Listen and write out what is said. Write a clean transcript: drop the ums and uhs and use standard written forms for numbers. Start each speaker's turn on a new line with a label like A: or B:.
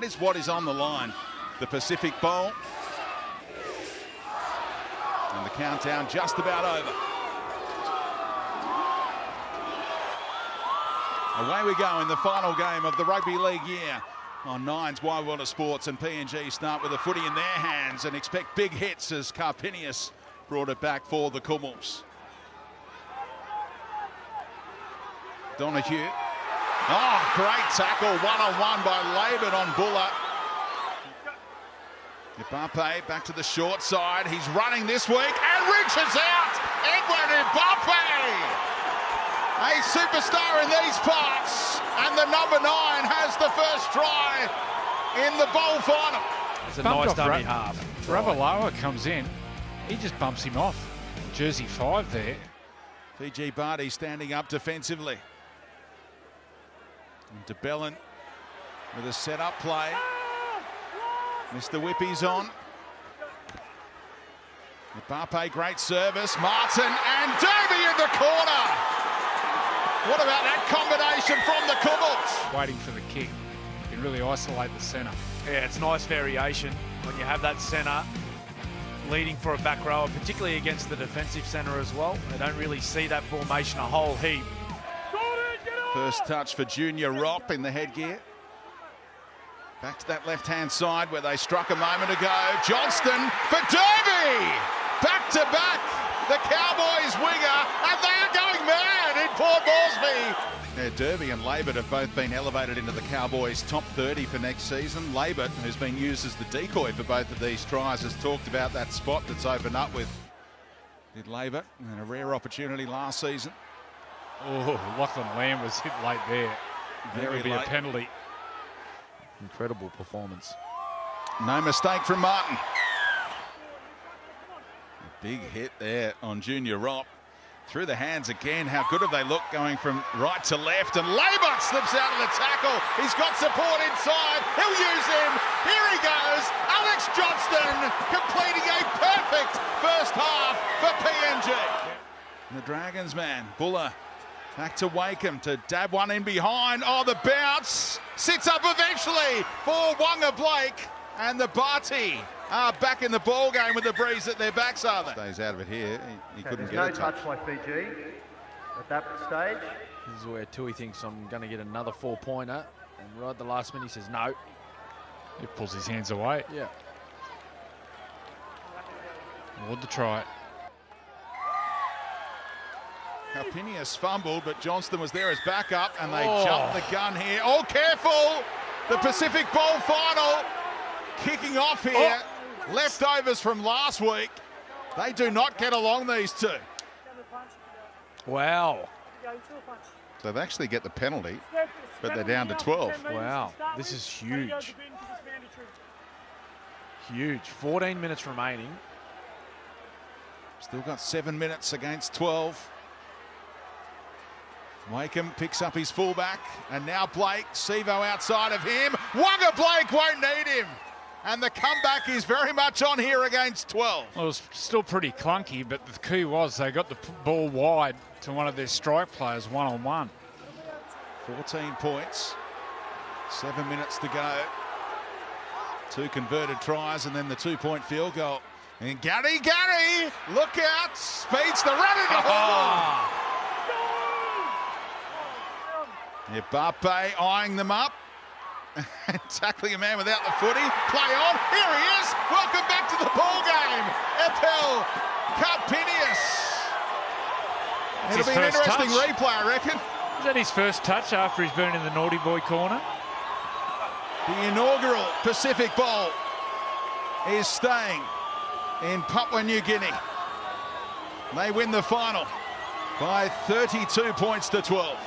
A: That is what is on the line. The Pacific Bowl. And the countdown just about over. Away we go in the final game of the rugby league year on Nine's Wide World of Sports, and PNG start with a footy in their hands and expect big hits as Carpinius brought it back for the Kumuls. Donahue. Oh, great tackle, one-on-one by Laban on Buller. Mbappe back to the short side. He's running this week and reaches out. Edwin Mbappe, a superstar in these parts, and the number 9 has the first try in the bowl final.
B: It's a nice dummy half.
C: Ravalawa comes in, he just bumps him off. Jersey 5 there.
A: Fiji Batis standing up defensively. And De Bellin with a set-up play. Mr. Whippy's on. Mbappe, great service. Martin and Derby in the corner. What about that combination from the Kumuls?
C: Waiting for the kick. You can really isolate the centre.
B: Yeah, it's nice variation when you have that centre leading for a back rower, particularly against the defensive centre as well. They don't really see that formation a whole heap.
A: First touch for Junior Rop in the headgear. Back to that left-hand side where they struck a moment ago. Johnston for Derby! Back to back, the Cowboys winger, and they are going mad in Port Moresby. Yeah, Derby and Labert have both been elevated into the Cowboys' top 30 for next season. Labert, who's been used as the decoy for both of these tries, has talked about that spot that's opened up with Labert, and a rare opportunity last season.
C: Oh, Lachlan Lamb was hit late there. That would be
A: late.
C: a penalty.
B: Incredible performance.
A: No mistake from Martin. A big hit there on Junior Rop. Through the hands again. How good have they looked going from right to left? And Labert slips out of the tackle. He's got support inside. He'll use him. Here he goes. Alex Johnston completing a perfect first half for PNG. And the Dragons man, Buller. Back to Wakeham to dab one in behind. Oh, the bounce. Sits up eventually for Wonga Blake. And the Batis are back in the ball game with the breeze at their backs, are they? Stays out of it here. He couldn't get a touch.
D: By Fiji at that stage.
B: This is where Tui thinks I'm going to get another 4-pointer. And right at the last minute he says no.
C: He pulls his hands away.
B: Yeah.
C: Award the try.
A: Carpinius fumbled, but Johnston was there as backup, and they jumped the gun here. Oh, careful! The Pacific Bowl final kicking off here. Leftovers from last week. They do not get along, these two.
B: Wow.
A: So they actually get the penalty, but they're down to 12.
B: Wow. This is huge. Huge. 14 minutes remaining.
A: Still got 7 minutes against 12. Wakeham picks up his fullback, and now Blake, Sevo outside of him. Wonga Blake won't need him. And the comeback is very much on here against 12.
C: Well, it was still pretty clunky, but the key was they got the ball wide to one of their strike players one-on-one.
A: 14 points, 7 minutes to go. 2 converted tries and then the 2-point field goal. And Gary, look out, speeds the run into home. Mbappe eyeing them up and tackling a man without the footy. Play on, here he is. Welcome back to the ball game. Epel Carpinius. It'll be an interesting replay, I reckon.
C: Is that his first touch after he's been in the naughty boy corner?
A: The inaugural Pacific Bowl is staying in Papua New Guinea. They win the final by 32 points to 12.